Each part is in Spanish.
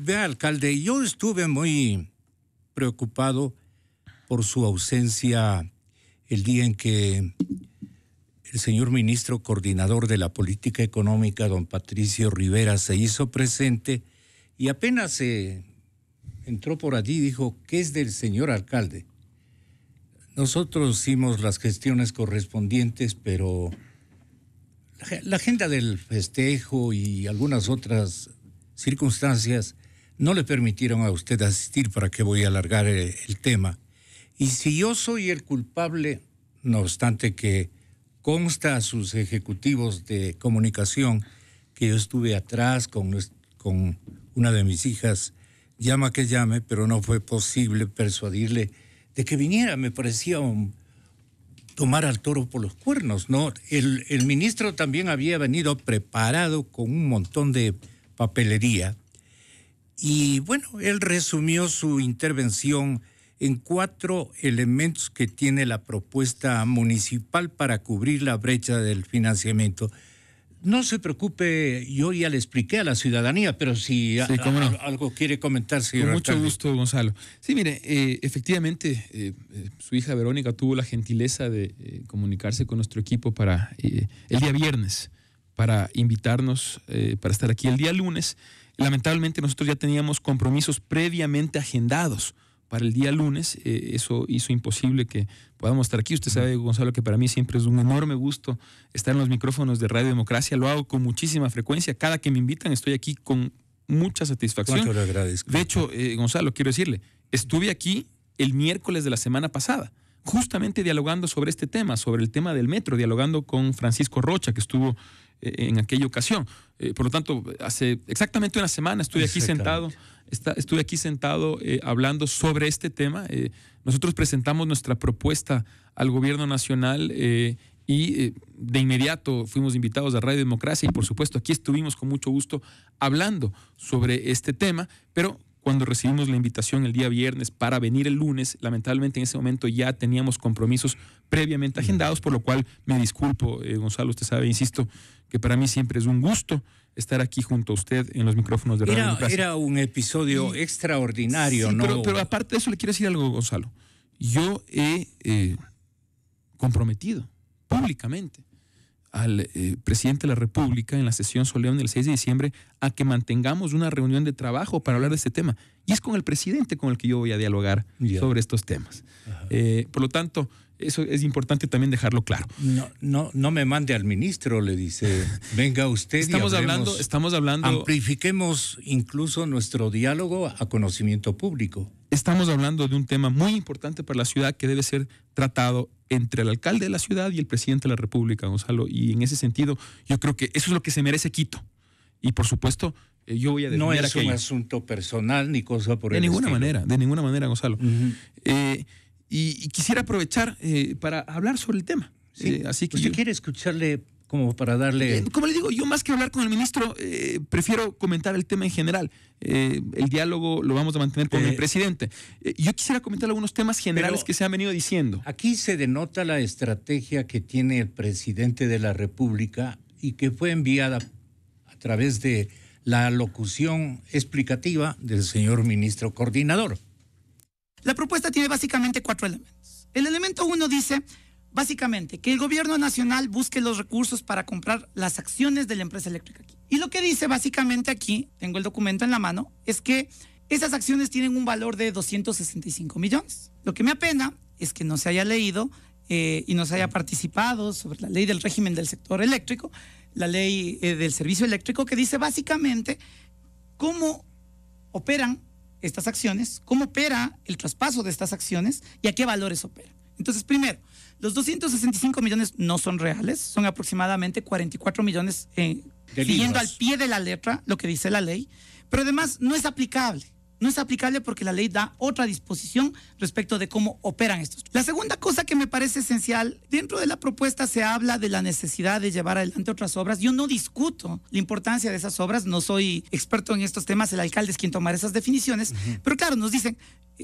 Vea, alcalde, yo estuve muy preocupado por su ausencia el día en que el señor ministro coordinador de la política económica, don Patricio Rivera, se hizo presente y apenas entró por allí y dijo, ¿qué es del señor alcalde? Nosotros hicimos las gestiones correspondientes, pero la agenda del festejo y algunas otras circunstancias no le permitieron a usted asistir. ¿Para qué voy a alargar el tema? Y si yo soy el culpable, no obstante que consta a sus ejecutivos de comunicación que yo estuve atrás con una de mis hijas, llama que llame, pero no fue posible persuadirle de que viniera. Me parecía tomar al toro por los cuernos, ¿no? El ministro también había venido preparado con un montón de papelería y bueno, él resumió su intervención en 4 elementos que tiene la propuesta municipal para cubrir la brecha del financiamiento. No se preocupe, yo ya le expliqué a la ciudadanía, pero si algo quiere comentar, señor Con mucho alcalde. gusto, Gonzalo. Sí, mire, efectivamente, su hija Verónica tuvo la gentileza de comunicarse con nuestro equipo para el día viernes, para invitarnos para estar aquí el día lunes. Lamentablemente nosotros ya teníamos compromisos previamente agendados para el día lunes, eso hizo imposible que podamos estar aquí. Usted sabe, Gonzalo, que para mí siempre es un enorme gusto estar en los micrófonos de Radio Democracia. Lo hago con muchísima frecuencia. Cada que me invitan estoy aquí con mucha satisfacción. ¿Cuánto le agradezco? De hecho, Gonzalo, quiero decirle, estuve aquí el miércoles de la semana pasada, justamente dialogando sobre este tema, sobre el tema del metro, dialogando con Francisco Rocha, que estuvo en aquella ocasión. Por lo tanto, hace exactamente una semana estuve aquí sentado hablando sobre este tema. Nosotros presentamos nuestra propuesta al gobierno nacional y de inmediato fuimos invitados a Radio Democracia y por supuesto aquí estuvimos con mucho gusto hablando sobre este tema, pero cuando recibimos la invitación el día viernes para venir el lunes, lamentablemente en ese momento ya teníamos compromisos previamente agendados, por lo cual me disculpo, Gonzalo, usted sabe, insisto, que para mí siempre es un gusto estar aquí junto a usted en los micrófonos de Radio Democracia. Era un episodio extraordinario, sí, ¿no? Pero aparte de eso le quiero decir algo, Gonzalo. Yo he comprometido públicamente al presidente de la República en la sesión solemne del 6 de diciembre a que mantengamos una reunión de trabajo para hablar de este tema. Y es con el presidente con el que yo voy a dialogar sobre estos temas. Por lo tanto, eso es importante también dejarlo claro. No me mande al ministro, le dice. Venga usted estamos hablando. Amplifiquemos incluso nuestro diálogo a conocimiento público. Estamos hablando de un tema muy importante para la ciudad que debe ser tratado entre el alcalde de la ciudad y el presidente de la República, Gonzalo. Y en ese sentido, yo creo que eso es lo que se merece Quito. Y por supuesto, yo voy a defender aquello. No es aquello. un asunto personal ni cosa por el estilo. De ninguna manera, Gonzalo. Y quisiera aprovechar para hablar sobre el tema. Sí. Así que ¿Usted quiere escucharle como para darle...? Como le digo, yo más que hablar con el ministro, prefiero comentar el tema en general. El diálogo lo vamos a mantener con el presidente. Yo quisiera comentar algunos temas generales que se han venido diciendo. Aquí se denota la estrategia que tiene el presidente de la República y que fue enviada a través de la locución explicativa del señor ministro coordinador. La propuesta tiene básicamente 4 elementos. El elemento 1 dice, básicamente, que el gobierno nacional busque los recursos para comprar las acciones de la empresa eléctrica aquí. Y lo que dice básicamente aquí, tengo el documento en la mano, es que esas acciones tienen un valor de 265 millones. Lo que me apena es que no se haya leído y no se haya participado sobre la ley del régimen del sector eléctrico, la ley del servicio eléctrico, que dice básicamente cómo operan estas acciones, cómo opera el traspaso de estas acciones y a qué valores opera. Entonces, primero, los 265 millones no son reales, son aproximadamente 44 millones siguiendo al pie de la letra lo que dice la ley, pero además no es aplicable. No es aplicable porque la ley da otra disposición respecto de cómo operan estos. La segunda cosa que me parece esencial, dentro de la propuesta se habla de la necesidad de llevar adelante otras obras. Yo no discuto la importancia de esas obras, no soy experto en estos temas, el alcalde es quien tomará esas definiciones, pero claro, nos dicen,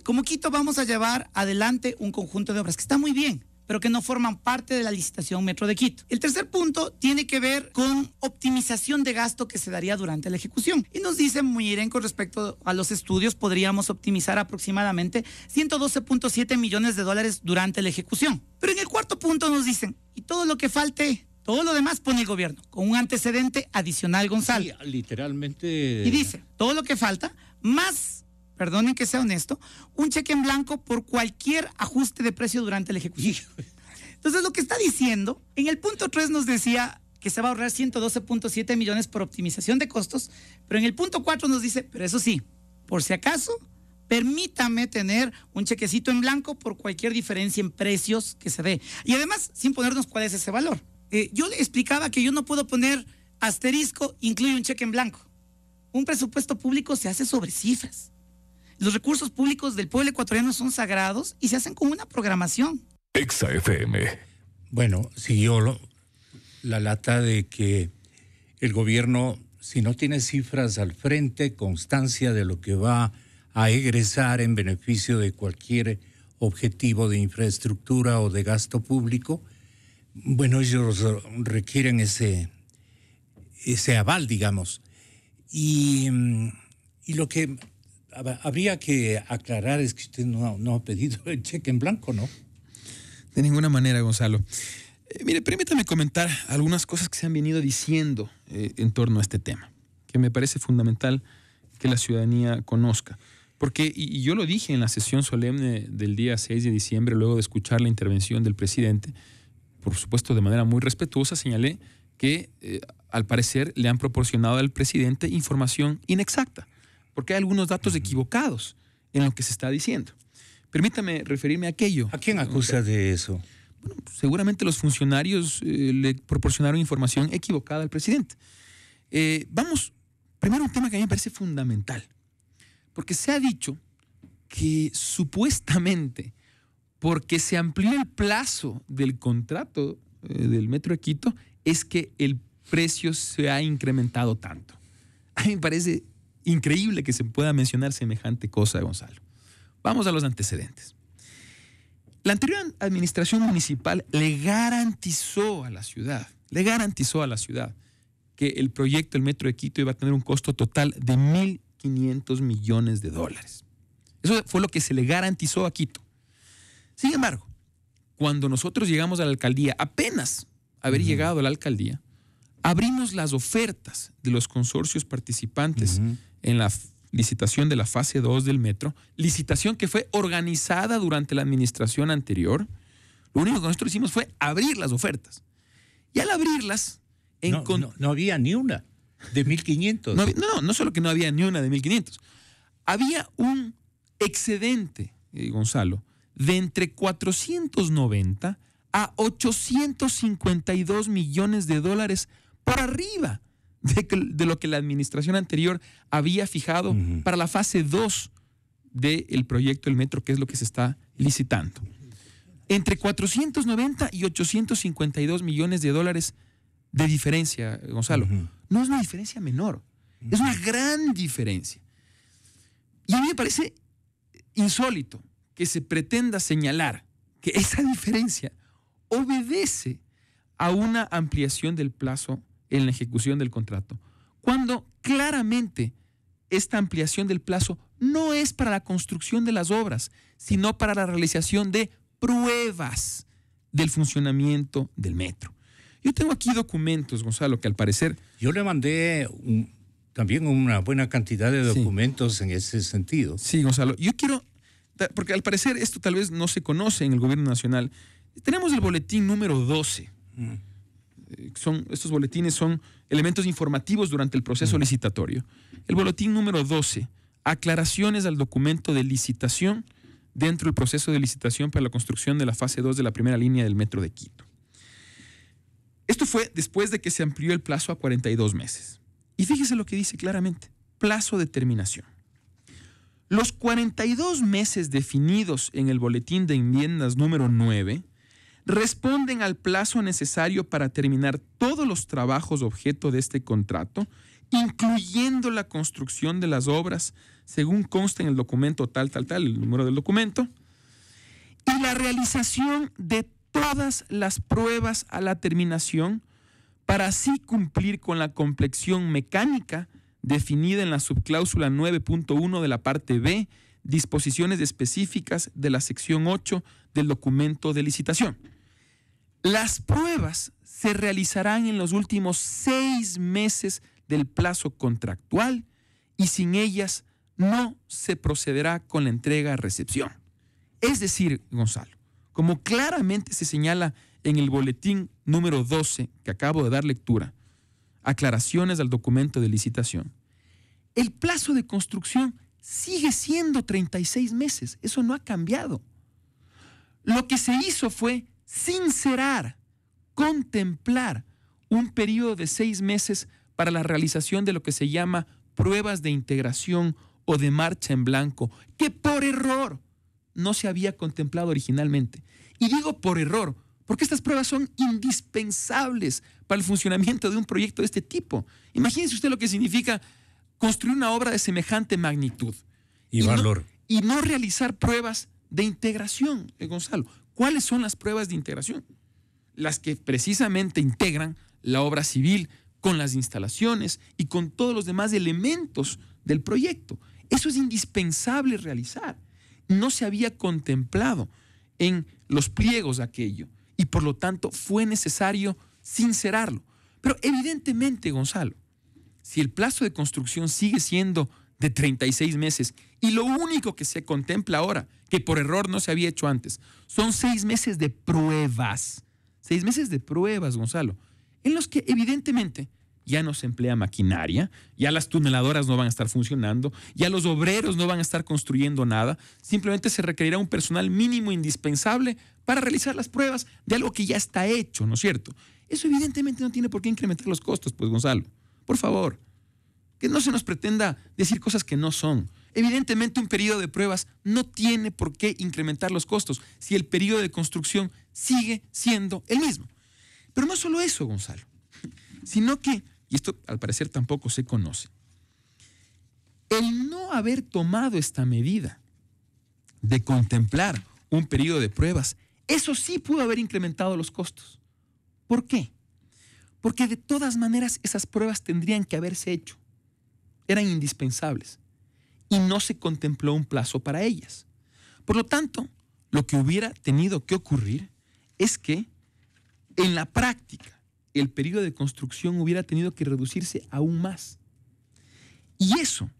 como Quito vamos a llevar adelante un conjunto de obras, que está muy bien, pero que no forman parte de la licitación Metro de Quito. El tercer punto tiene que ver con optimización de gasto que se daría durante la ejecución. Y nos dice Muyiren, con respecto a los estudios, podríamos optimizar aproximadamente 112.7 millones de dólares durante la ejecución. Pero en el cuarto punto nos dicen, y todo lo que falte, todo lo demás pone el gobierno, con un antecedente adicional, Gonzalo. Sí, literalmente. Y dice, todo lo que falta, más, perdonen que sea honesto, un cheque en blanco por cualquier ajuste de precio durante la ejecución. Entonces, lo que está diciendo, en el punto 3 nos decía que se va a ahorrar 112.7 millones por optimización de costos, pero en el punto 4 nos dice, pero eso sí, por si acaso, permítame tener un chequecito en blanco por cualquier diferencia en precios que se dé. Y además, sin ponernos cuál es ese valor. Yo le explicaba que yo no puedo poner asterisco, incluye un cheque en blanco. Un presupuesto público se hace sobre cifras. Los recursos públicos del pueblo ecuatoriano son sagrados y se hacen con una programación. Exa FM. Bueno, siguió la lata de que el gobierno, si no tiene cifras al frente, constancia de lo que va a egresar en beneficio de cualquier objetivo de infraestructura o de gasto público, bueno, ellos requieren ese aval, digamos. Y lo que habría que aclarar es que usted no ha pedido el cheque en blanco, ¿no? De ninguna manera, Gonzalo. Mire, permítame comentar algunas cosas que se han venido diciendo en torno a este tema, que me parece fundamental que la ciudadanía conozca. Porque, y yo lo dije en la sesión solemne del día 6 de diciembre, luego de escuchar la intervención del presidente, por supuesto de manera muy respetuosa, señalé que al parecer le han proporcionado al presidente información inexacta, porque hay algunos datos equivocados en lo que se está diciendo. Permítame referirme a aquello. ¿A quién acusa de eso? Bueno, seguramente los funcionarios le proporcionaron información equivocada al presidente. Vamos, primero un tema que a mí me parece fundamental, porque se ha dicho que supuestamente porque se amplió el plazo del contrato del Metro de Quito es que el precio se ha incrementado tanto. A mí me parece increíble que se pueda mencionar semejante cosa, Gonzalo. Vamos a los antecedentes. La anterior administración municipal le garantizó a la ciudad que el proyecto del Metro de Quito iba a tener un costo total de 1.500 millones de dólares. Eso fue lo que se le garantizó a Quito. Sin embargo, cuando nosotros llegamos a la alcaldía, apenas haber llegado a la alcaldía, abrimos las ofertas de los consorcios participantes en la licitación de la fase 2 del metro, licitación que fue organizada durante la administración anterior. Lo único que nosotros hicimos fue abrir las ofertas. Y al abrirlas... No había ni una de 1.500. No solo que no había ni una de 1.500. Había un excedente, Gonzalo, de entre 490 a 852 millones de dólares por arriba de lo que la administración anterior había fijado para la fase 2 del proyecto del metro, que es lo que se está licitando. Entre 490 y 852 millones de dólares de diferencia, Gonzalo. No es una diferencia menor, es una gran diferencia. Y a mí me parece insólito que se pretenda señalar que esa diferencia obedece a una ampliación del plazo en la ejecución del contrato, cuando claramente esta ampliación del plazo no es para la construcción de las obras, sino para la realización de pruebas del funcionamiento del metro. Yo tengo aquí documentos, Gonzalo, que al parecer... Yo le mandé también una buena cantidad de documentos en ese sentido. Sí, Gonzalo. Yo quiero... Porque al parecer esto tal vez no se conoce en el gobierno nacional. Tenemos el boletín número 12. Estos boletines son elementos informativos durante el proceso licitatorio. El boletín número 12, aclaraciones al documento de licitación dentro del proceso de licitación para la construcción de la fase 2 de la primera línea del Metro de Quito. Esto fue después de que se amplió el plazo a 42 meses. Y fíjese lo que dice claramente, plazo de terminación. Los 42 meses definidos en el boletín de enmiendas número 9 responden al plazo necesario para terminar todos los trabajos objeto de este contrato, incluyendo la construcción de las obras, según consta en el documento tal, el número del documento, y la realización de todas las pruebas a la terminación para así cumplir con la complexión mecánica definida en la subcláusula 9.1 de la parte B, disposiciones específicas de la sección 8 del documento de licitación. Las pruebas se realizarán en los últimos 6 meses del plazo contractual y sin ellas no se procederá con la entrega a recepción. Es decir, Gonzalo, como claramente se señala en el boletín número 12 que acabo de dar lectura, aclaraciones al documento de licitación, el plazo de construcción sigue siendo 36 meses. Eso no ha cambiado. Lo que se hizo fue sincerar, contemplar un periodo de 6 meses para la realización de lo que se llama pruebas de integración o de marcha en blanco, que por error no se había contemplado originalmente. Y digo por error, porque estas pruebas son indispensables para el funcionamiento de un proyecto de este tipo. Imagínese usted lo que significa construir una obra de semejante magnitud. Y valor. Y no realizar pruebas de integración, Gonzalo. ¿Cuáles son las pruebas de integración? Las que precisamente integran la obra civil con las instalaciones y con todos los demás elementos del proyecto. Eso es indispensable realizar. No se había contemplado en los pliegos aquello y por lo tanto fue necesario sincerarlo. Pero evidentemente, Gonzalo, si el plazo de construcción sigue siendo de 36 meses y lo único que se contempla ahora, que por error no se había hecho antes, son 6 meses de pruebas. 6 meses de pruebas, Gonzalo, en los que evidentemente ya no se emplea maquinaria, ya las tuneladoras no van a estar funcionando, ya los obreros no van a estar construyendo nada, simplemente se requerirá un personal mínimo indispensable para realizar las pruebas de algo que ya está hecho, ¿no es cierto? Eso evidentemente no tiene por qué incrementar los costos, pues, Gonzalo. Por favor, que no se nos pretenda decir cosas que no son. Evidentemente un periodo de pruebas no tiene por qué incrementar los costos si el periodo de construcción sigue siendo el mismo. Pero no solo eso, Gonzalo, sino que, y esto al parecer tampoco se conoce, el no haber tomado esta medida de contemplar un periodo de pruebas, eso sí pudo haber incrementado los costos. ¿Por qué? Porque de todas maneras esas pruebas tendrían que haberse hecho. Eran indispensables y no se contempló un plazo para ellas. Por lo tanto, lo que hubiera tenido que ocurrir es que en la práctica el periodo de construcción hubiera tenido que reducirse aún más. Y eso,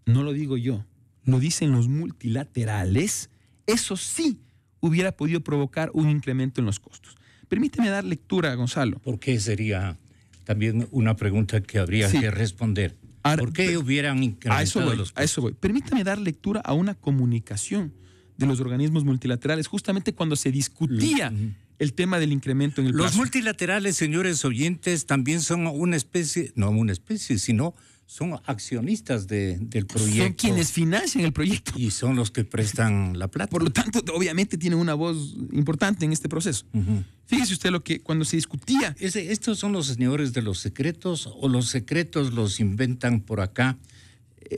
no lo digo yo, lo dicen los multilaterales, eso sí hubiera podido provocar un incremento en los costos. Permíteme dar lectura, Gonzalo. Porque sería también una pregunta que habría que responder. Ahora, ¿por qué hubieran incrementado los costos? A eso voy. Permítame dar lectura a una comunicación de los organismos multilaterales justamente cuando se discutía el tema del incremento en el plazo. Los multilaterales, señores oyentes, también son una especie, no una especie, sino son accionistas del proyecto. Son quienes financian el proyecto. Y son los que prestan la plata. Por lo tanto, obviamente tienen una voz importante en este proceso. Fíjese usted lo que cuando se discutía... ¿Estos son los señores de los secretos o los secretos los inventan por acá?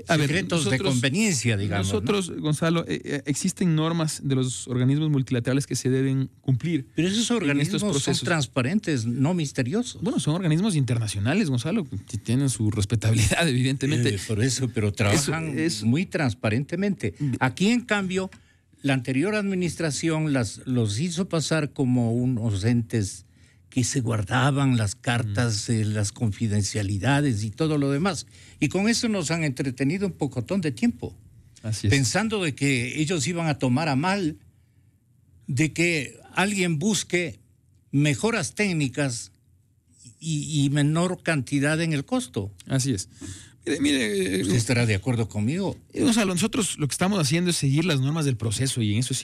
Secretos de conveniencia, digamos. Nosotros, ¿no? Gonzalo, existen normas de los organismos multilaterales que se deben cumplir. Pero esos organismos son transparentes, no misteriosos. Bueno, son organismos internacionales, Gonzalo, que tienen su respetabilidad, evidentemente. Por eso, pero trabajan muy transparentemente. Aquí, en cambio, la anterior administración los hizo pasar como unos entes que se guardaban las cartas, las confidencialidades y todo lo demás. Y con eso nos han entretenido un pocotón de tiempo. Así es. Pensando de que ellos iban a tomar a mal, de que alguien busque mejoras técnicas y menor cantidad en el costo. Así es. Mire, ¿usted estará de acuerdo conmigo? Gonzalo, nosotros lo que estamos haciendo es seguir las normas del proceso y en eso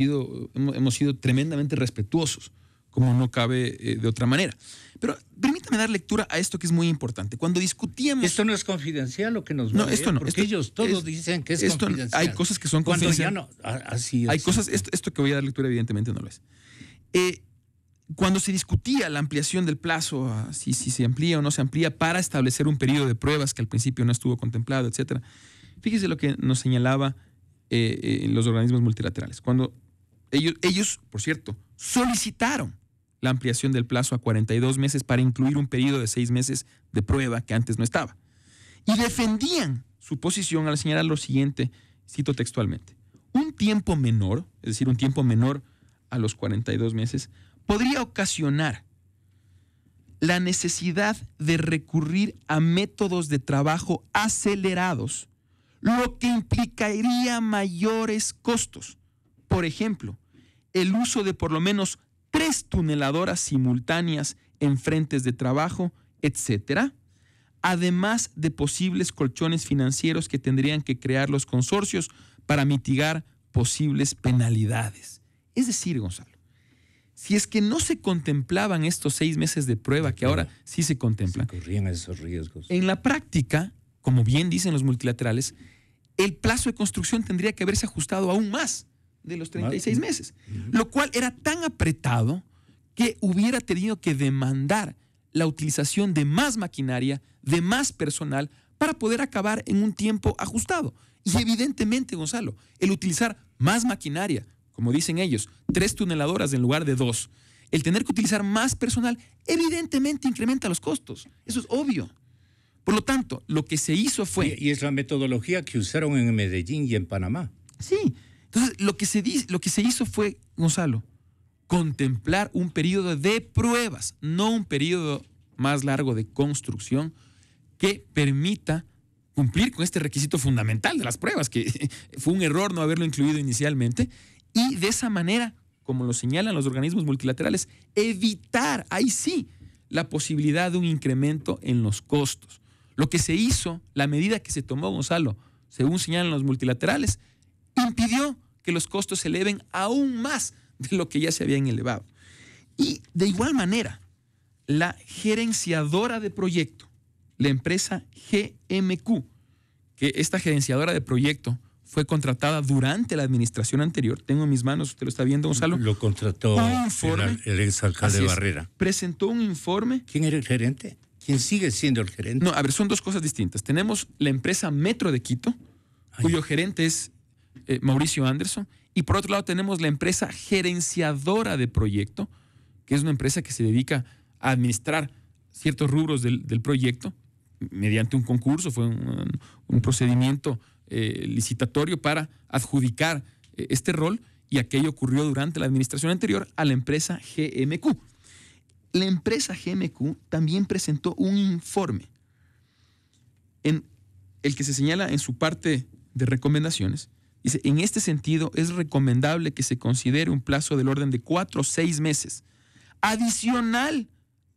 hemos sido tremendamente respetuosos, como no cabe de otra manera. Pero permítame dar lectura a esto que es muy importante. Cuando discutíamos... Esto no es confidencial lo que nos va a esto no. Porque ellos todos dicen que es confidencial. Hay cosas que son confidenciales. Cuando ya no, así es. Hay cosas, esto que voy a dar lectura evidentemente no lo es. Cuando se discutía la ampliación del plazo, si se amplía o no se amplía para establecer un periodo de pruebas que al principio no estuvo contemplado, etcétera. Fíjese lo que nos señalaba los organismos multilaterales. Cuando ellos, por cierto, solicitaron la ampliación del plazo a 42 meses para incluir un periodo de 6 meses de prueba que antes no estaba. Y defendían su posición al señalar lo siguiente, cito textualmente: un tiempo menor, es decir, un tiempo menor a los 42 meses, podría ocasionar la necesidad de recurrir a métodos de trabajo acelerados, lo que implicaría mayores costos. Por ejemplo, el uso de por lo menos 3 tuneladoras simultáneas en frentes de trabajo, etcétera, además de posibles colchones financieros que tendrían que crear los consorcios para mitigar posibles penalidades. Es decir, Gonzalo, si es que no se contemplaban estos 6 meses de prueba, que ahora sí se contemplan, se corrían esos riesgos. En la práctica, como bien dicen los multilaterales, el plazo de construcción tendría que haberse ajustado aún más de los 36 meses, lo cual era tan apretado que hubiera tenido que demandar la utilización de más maquinaria, de más personal, para poder acabar en un tiempo ajustado. Y evidentemente, Gonzalo, el utilizar más maquinaria, como dicen ellos, 3 tuneladoras en lugar de 2, el tener que utilizar más personal, evidentemente incrementa los costos. Eso es obvio. Por lo tanto, lo que se hizo fue... Y es la metodología que usaron en Medellín y en Panamá. Sí. Entonces, lo que se hizo fue, Gonzalo, contemplar un periodo de pruebas, no un periodo más largo de construcción que permita cumplir con este requisito fundamental de las pruebas, que fue un error no haberlo incluido inicialmente, y de esa manera, como lo señalan los organismos multilaterales, evitar, ahí sí, la posibilidad de un incremento en los costos. Lo que se hizo, la medida que se tomó, Gonzalo, según señalan los multilaterales, impidió que los costos se eleven aún más de lo que ya se habían elevado. Y de igual manera, la gerenciadora de proyecto, la empresa GMQ, que esta gerenciadora de proyecto fue contratada durante la administración anterior, tengo en mis manos, usted lo está viendo, Gonzalo. Lo contrató el exalcalde Barrera. Presentó un informe. ¿Quién era el gerente? ¿Quién sigue siendo el gerente? No, a ver, son dos cosas distintas. Tenemos la empresa Metro de Quito, cuyo gerente es Mauricio Anderson, y por otro lado tenemos la empresa gerenciadora de proyecto, que es una empresa que se dedica a administrar ciertos rubros del proyecto mediante un concurso, fue un procedimiento licitatorio para adjudicar este rol, y aquello ocurrió durante la administración anterior a la empresa GMQ. La empresa GMQ también presentó un informe en el que se señala en su parte de recomendaciones. Dice, en este sentido es recomendable que se considere un plazo del orden de 4 o 6 meses, adicional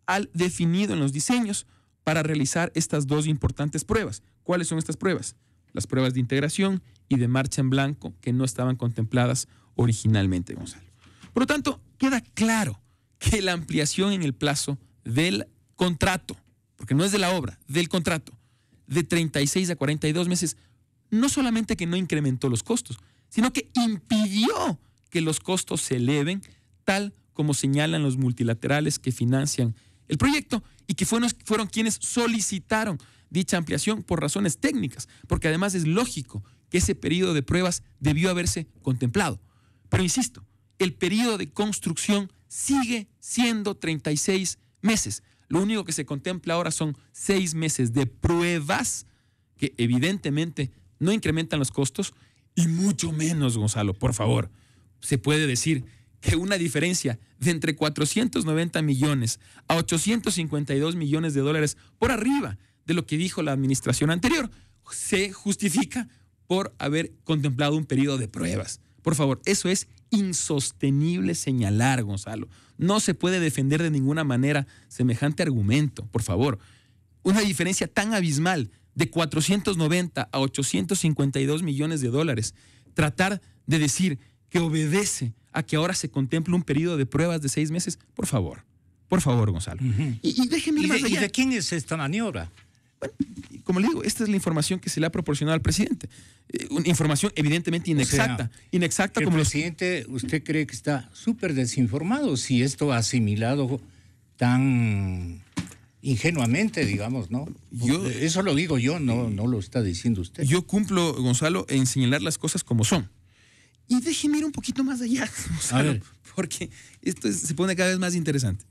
al definido en los diseños, para realizar estas 2 importantes pruebas. ¿Cuáles son estas pruebas? Las pruebas de integración y de marcha en blanco, que no estaban contempladas originalmente, Gonzalo. Por lo tanto, queda claro que la ampliación en el plazo del contrato, porque no es de la obra, del contrato, de 36 a 42 meses, no solamente que no incrementó los costos, sino que impidió que los costos se eleven, tal como señalan los multilaterales que financian el proyecto y que fueron quienes solicitaron dicha ampliación por razones técnicas, porque además es lógico que ese periodo de pruebas debió haberse contemplado. Pero insisto, el periodo de construcción sigue siendo 36 meses. Lo único que se contempla ahora son 6 meses de pruebas que evidentemente no incrementan los costos, y mucho menos, Gonzalo, por favor, se puede decir que una diferencia de entre 490 millones a 852 millones de dólares por arriba de lo que dijo la administración anterior se justifica por haber contemplado un periodo de pruebas. Por favor, eso es insostenible señalar, Gonzalo. No se puede defender de ninguna manera semejante argumento, por favor. Una diferencia tan abismal de 490 a 852 millones de dólares. Tratar de decir que obedece a que ahora se contemple un periodo de pruebas de 6 meses, por favor, Gonzalo. Y déjeme ir más allá. ¿Y de quién es esta maniobra? Bueno, como le digo, esta es la información que se le ha proporcionado al presidente. Una información evidentemente inexacta. O sea, inexacta el como presidente, ¿usted cree que está súper desinformado si esto ha asimilado tan ingenuamente, digamos, ¿no? Eso lo digo yo, no lo está diciendo usted. Yo cumplo, Gonzalo, en señalar las cosas como son. Y déjeme ir un poquito más allá, Gonzalo, porque esto se pone cada vez más interesante.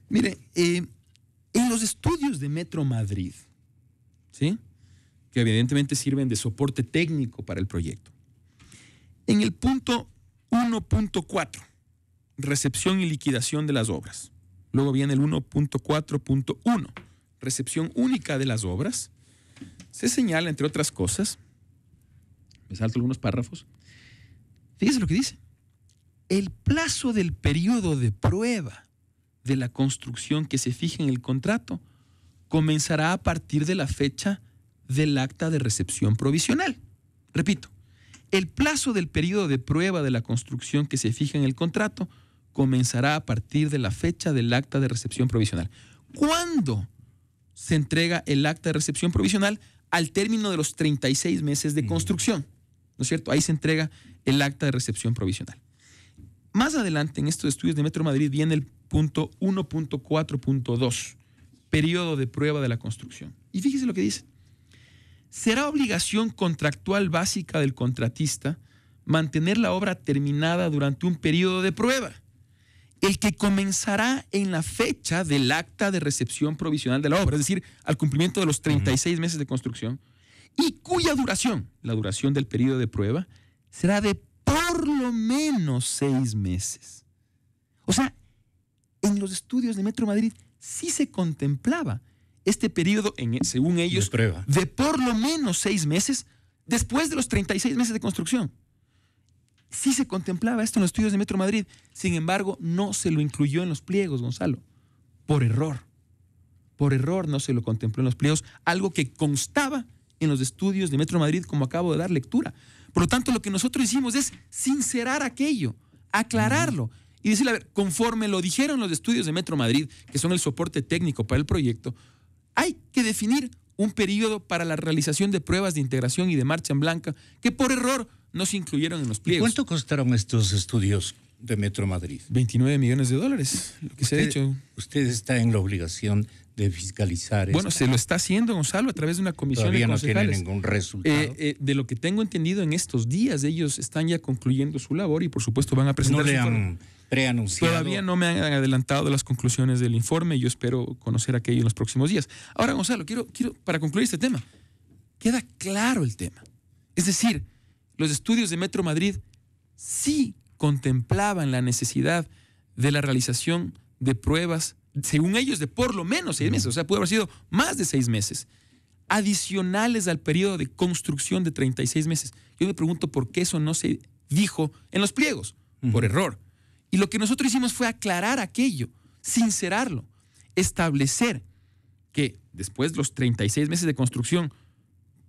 Mire, en los estudios de Metro Madrid, ¿sí?, que evidentemente sirven de soporte técnico para el proyecto, en el punto 1.4, recepción y liquidación de las obras. Luego viene el 1.4.1, recepción única de las obras. Se señala, entre otras cosas, me salto algunos párrafos, fíjese lo que dice: el plazo del periodo de prueba de la construcción que se fija en el contrato comenzará a partir de la fecha del acta de recepción provisional. Repito, el plazo del periodo de prueba de la construcción que se fija en el contrato comenzará a partir de la fecha del acta de recepción provisional. ¿Cuándo se entrega el acta de recepción provisional? Al término de los 36 meses de construcción, ¿no es cierto? Ahí se entrega el acta de recepción provisional. Más adelante, en estos estudios de Metro Madrid, viene el punto 1.4.2, periodo de prueba de la construcción. Y fíjese lo que dice: será obligación contractual básica del contratista mantener la obra terminada durante un periodo de prueba, el que comenzará en la fecha del acta de recepción provisional de la obra, es decir, al cumplimiento de los 36 meses de construcción, y cuya duración, la duración del periodo de prueba, será de por lo menos 6 meses. O sea, en los estudios de Metro Madrid sí se contemplaba este periodo, según ellos, de por lo menos 6 meses después de los 36 meses de construcción. Sí se contemplaba esto en los estudios de Metro Madrid. Sin embargo, no se lo incluyó en los pliegos, Gonzalo. Por error. Por error no se lo contempló en los pliegos, algo que constaba en los estudios de Metro Madrid, como acabo de dar lectura. Por lo tanto, lo que nosotros hicimos es sincerar aquello, aclararlo y decirle, a ver, conforme lo dijeron los estudios de Metro Madrid, que son el soporte técnico para el proyecto, hay que definir un periodo para la realización de pruebas de integración y de marcha en blanca que por error no se incluyeron en los pliegos. ¿Cuánto costaron estos estudios de Metro Madrid? $29 millones, lo que se ha hecho. Usted está en la obligación de fiscalizar. Bueno, se lo está haciendo, Gonzalo, a través de una comisión de concejales. Todavía no tiene ningún resultado. De lo que tengo entendido en estos días, ellos están ya concluyendo su labor y por supuesto van a presentar. ¿No le han preanunciado? Todavía no me han adelantado las conclusiones del informe. Yo espero conocer aquello en los próximos días. Ahora, Gonzalo, quiero para concluir este tema, queda claro el tema. Es decir, los estudios de Metro Madrid sí contemplaban la necesidad de la realización de pruebas, según ellos, de por lo menos 6 meses, o sea, puede haber sido más de 6 meses, adicionales al periodo de construcción de 36 meses. Yo me pregunto por qué eso no se dijo en los pliegos, por error. Y lo que nosotros hicimos fue aclarar aquello, sincerarlo, establecer que después de los 36 meses de construcción,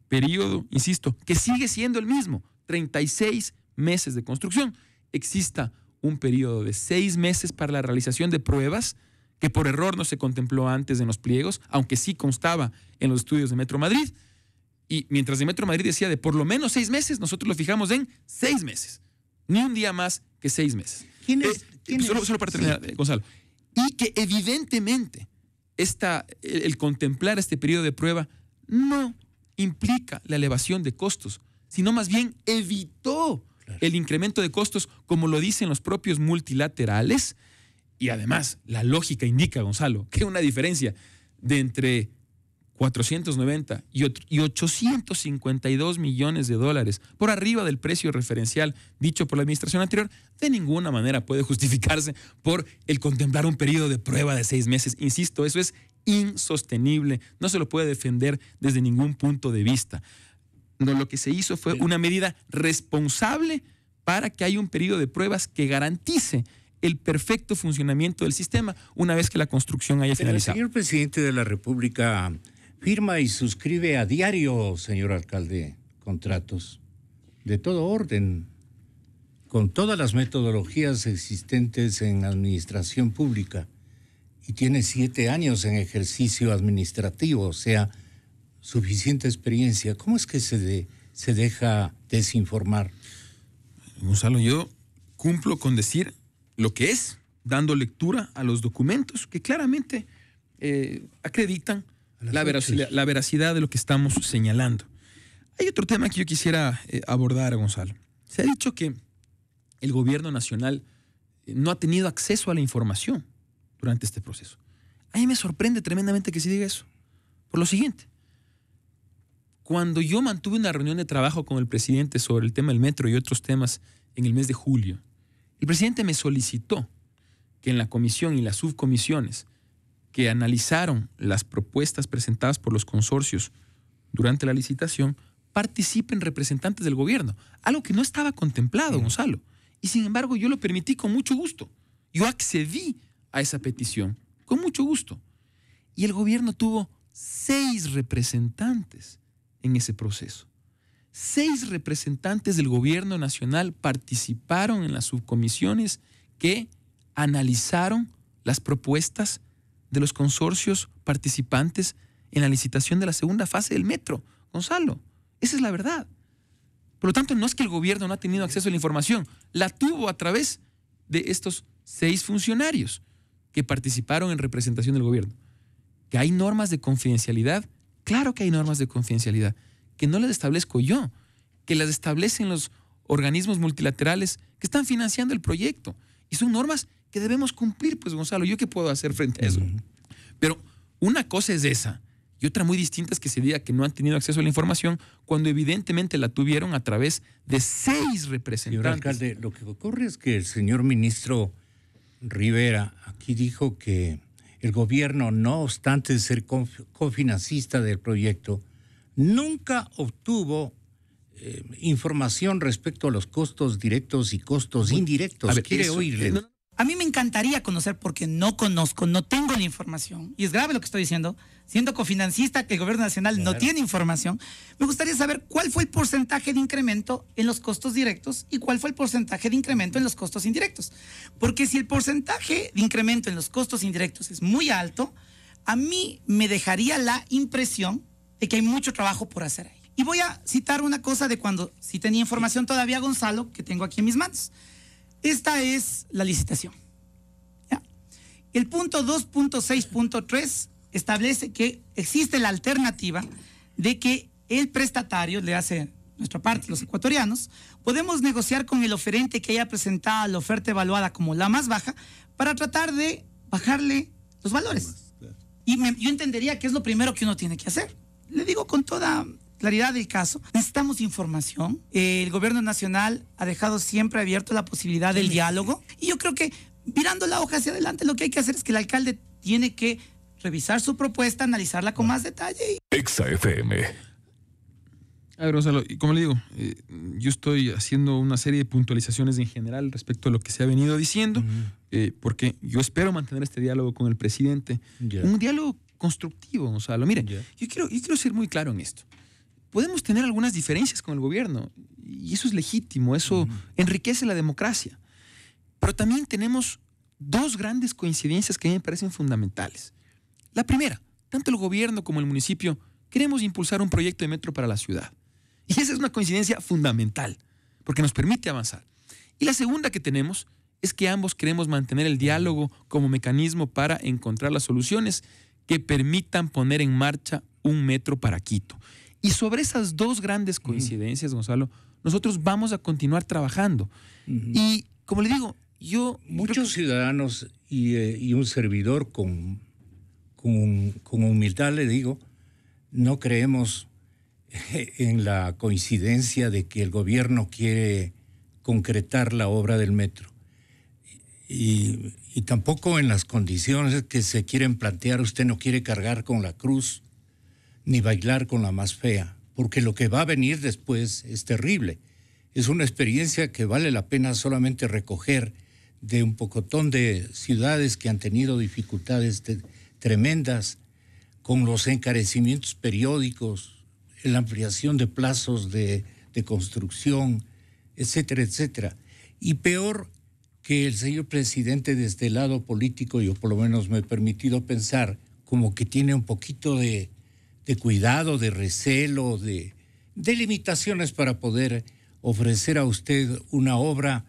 periodo, insisto, que sigue siendo el mismo, 36 meses de construcción, exista un periodo de 6 meses para la realización de pruebas que por error no se contempló antes en los pliegos, aunque sí constaba en los estudios de Metro Madrid. Y mientras de Metro Madrid decía de por lo menos 6 meses, nosotros lo fijamos en 6 meses. Ni un día más que 6 meses. Solo para terminar, sí. Gonzalo. Y que evidentemente el contemplar este periodo de prueba no implica la elevación de costos, sino más bien evitó el incremento de costos, como lo dicen los propios multilaterales. Y además, la lógica indica, Gonzalo, que una diferencia de entre 490 y 852 millones de dólares por arriba del precio referencial dicho por la administración anterior, de ninguna manera puede justificarse por el contemplar un periodo de prueba de 6 meses. Insisto, eso es insostenible, no se lo puede defender desde ningún punto de vista. No, lo que se hizo fue una medida responsable para que haya un periodo de pruebas que garantice el perfecto funcionamiento del sistema una vez que la construcción haya finalizado. El señor presidente de la República firma y suscribe a diario, señor alcalde, contratos de todo orden, con todas las metodologías existentes en administración pública, y tiene 7 años en ejercicio administrativo, o sea, suficiente experiencia. ¿Cómo es que se deja desinformar? Gonzalo, yo cumplo con decir lo que es, dando lectura a los documentos que claramente acreditan la veracidad de lo que estamos señalando. Hay otro tema que yo quisiera abordar, Gonzalo. Se ha dicho que el gobierno nacional no ha tenido acceso a la información durante este proceso. A mí me sorprende tremendamente que se diga eso. Por lo siguiente, cuando yo mantuve una reunión de trabajo con el presidente sobre el tema del metro y otros temas en el mes de julio, el presidente me solicitó que en la comisión y las subcomisiones que analizaron las propuestas presentadas por los consorcios durante la licitación participen representantes del gobierno, algo que no estaba contemplado, Gonzalo. Y sin embargo yo lo permití con mucho gusto. Yo accedí a esa petición con mucho gusto. Y el gobierno tuvo 6 representantes en ese proceso. 6 representantes del gobierno nacional participaron en las subcomisiones que analizaron las propuestas de los consorcios participantes en la licitación de la segunda fase del metro. Gonzalo, esa es la verdad. Por lo tanto, no es que el gobierno no ha tenido acceso a la información, la tuvo a través de estos 6 funcionarios que participaron en representación del gobierno. ¿Que hay normas de confidencialidad? Claro que hay normas de confidencialidad, que no las establezco yo, que las establecen los organismos multilaterales que están financiando el proyecto. Y son normas que debemos cumplir, pues Gonzalo, ¿yo qué puedo hacer frente a eso? Pero una cosa es esa, y otra muy distinta es que se diga que no han tenido acceso a la información cuando evidentemente la tuvieron a través de 6 representantes. Señor alcalde, lo que ocurre es que el señor ministro Rivera aquí dijo que el gobierno, no obstante ser cofinancista del proyecto, nunca obtuvo información respecto a los costos directos y costos indirectos. A ver, ¿Quiere oírle? A mí me encantaría conocer porque no conozco, no tengo la información. Y es grave lo que estoy diciendo. Siendo cofinancista, que el gobierno nacional no tiene información, me gustaría saber cuál fue el porcentaje de incremento en los costos directos y cuál fue el porcentaje de incremento en los costos indirectos. Porque si el porcentaje de incremento en los costos indirectos es muy alto, a mí me dejaría la impresión de que hay mucho trabajo por hacer ahí. Y voy a citar una cosa de cuando sí tenía información todavía, Gonzalo, que tengo aquí en mis manos. Esta es la licitación. ¿Ya? El punto 2.6.3 establece que existe la alternativa de que el prestatario, le hace nuestra parte, los ecuatorianos, podemos negociar con el oferente que haya presentado la oferta evaluada como la más baja para tratar de bajarle los valores. Y yo entendería que es lo primero que uno tiene que hacer. Le digo con toda claridad del caso, necesitamos información. El gobierno nacional ha dejado siempre abierto la posibilidad del diálogo y yo creo que mirando la hoja hacia adelante lo que hay que hacer es que el alcalde tiene que revisar su propuesta, analizarla con más detalle. Exa FM. A ver, Gonzalo, como le digo, yo estoy haciendo una serie de puntualizaciones en general respecto a lo que se ha venido diciendo, porque yo espero mantener este diálogo con el presidente, un diálogo constructivo, Gonzalo. Mire, yo quiero ser muy claro en esto. Podemos tener algunas diferencias con el gobierno y eso es legítimo, eso enriquece la democracia. Pero también tenemos 2 grandes coincidencias que a mí me parecen fundamentales. La primera, tanto el gobierno como el municipio queremos impulsar un proyecto de metro para la ciudad. Y esa es una coincidencia fundamental, porque nos permite avanzar. Y la segunda que tenemos es que ambos queremos mantener el diálogo como mecanismo para encontrar las soluciones que permitan poner en marcha un metro para Quito. Y sobre esas 2 grandes coincidencias, Gonzalo, nosotros vamos a continuar trabajando. Y como le digo, muchos ciudadanos y un servidor con humildad le digo, no creemos en la coincidencia de que el gobierno quiere concretar la obra del metro. Y tampoco en las condiciones que se quieren plantear. Usted no quiere cargar con la cruz ni bailar con la más fea, porque lo que va a venir después es terrible. Es una experiencia que vale la pena solamente recoger de un pocotón de ciudades que han tenido dificultades tremendas con los encarecimientos periódicos, la ampliación de plazos de construcción, etcétera, etcétera. Y peor que el señor presidente desde el lado político, yo por lo menos me he permitido pensar, como que tiene un poquito de cuidado, de recelo, de limitaciones para poder ofrecer a usted una obra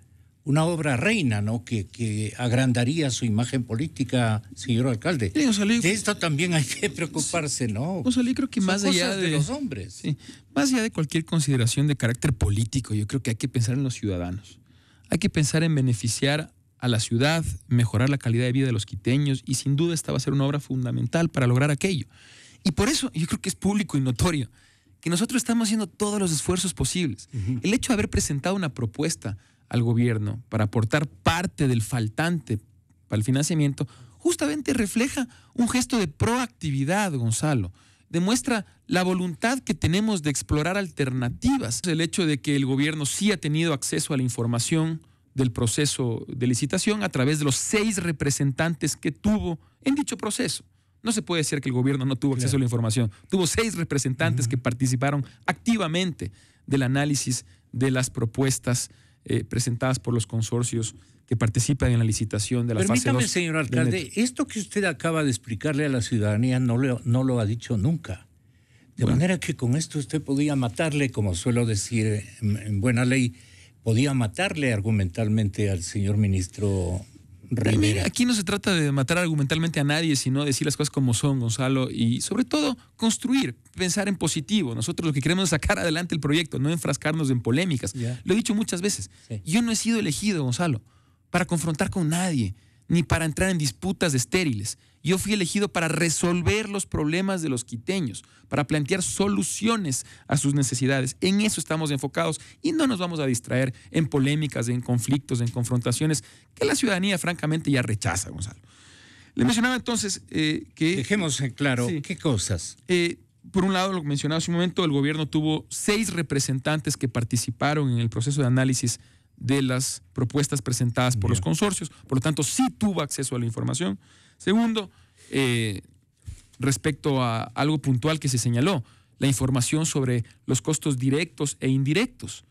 reina, ¿no? Que agrandaría su imagen política, señor alcalde. Sí, de esto también hay que preocuparse, ¿no? Gonzalo, yo creo que más allá de los hombres. Sí, más allá de cualquier consideración de carácter político, yo creo que hay que pensar en los ciudadanos. hay que pensar en beneficiar a la ciudad, mejorar la calidad de vida de los quiteños, y sin duda esta va a ser una obra fundamental para lograr aquello. Y por eso yo creo que es público y notorio que nosotros estamos haciendo todos los esfuerzos posibles. El hecho de haber presentado una propuesta al gobierno para aportar parte del faltante para el financiamiento justamente refleja un gesto de proactividad, Gonzalo. Demuestra la voluntad que tenemos de explorar alternativas. El hecho de que el gobierno sí ha tenido acceso a la información del proceso de licitación a través de los 6 representantes que tuvo en dicho proceso. No se puede decir que el gobierno no tuvo acceso a la información. Tuvo 6 representantes que participaron activamente del análisis de las propuestas presentadas por los consorcios que participan en la licitación de la fase 2. Permítame, señor alcalde, esto que usted acaba de explicarle a la ciudadanía no lo ha dicho nunca. De manera que con esto usted podía matarle, como suelo decir en buena ley, podía matarle argumentalmente al señor ministro Rivera. Mira, aquí no se trata de matar argumentalmente a nadie, sino decir las cosas como son, Gonzalo, y sobre todo construir, pensar en positivo. Nosotros lo que queremos es sacar adelante el proyecto, no enfrascarnos en polémicas. Lo he dicho muchas veces. Sí. Yo no he sido elegido, Gonzalo, para confrontar con nadie, ni para entrar en disputas estériles. Yo fui elegido para resolver los problemas de los quiteños, para plantear soluciones a sus necesidades. En eso estamos enfocados y no nos vamos a distraer en polémicas, en conflictos, en confrontaciones que la ciudadanía francamente ya rechaza, Gonzalo. Le mencionaba entonces que... Dejemos en claro, sí, ¿qué cosas? Por un lado, lo que mencionaba hace un momento, el gobierno tuvo 6 representantes que participaron en el proceso de análisis de las propuestas presentadas por los consorcios, por lo tanto sí tuvo acceso a la información. Segundo, respecto a algo puntual que se señaló, la información sobre los costos directos e indirectos.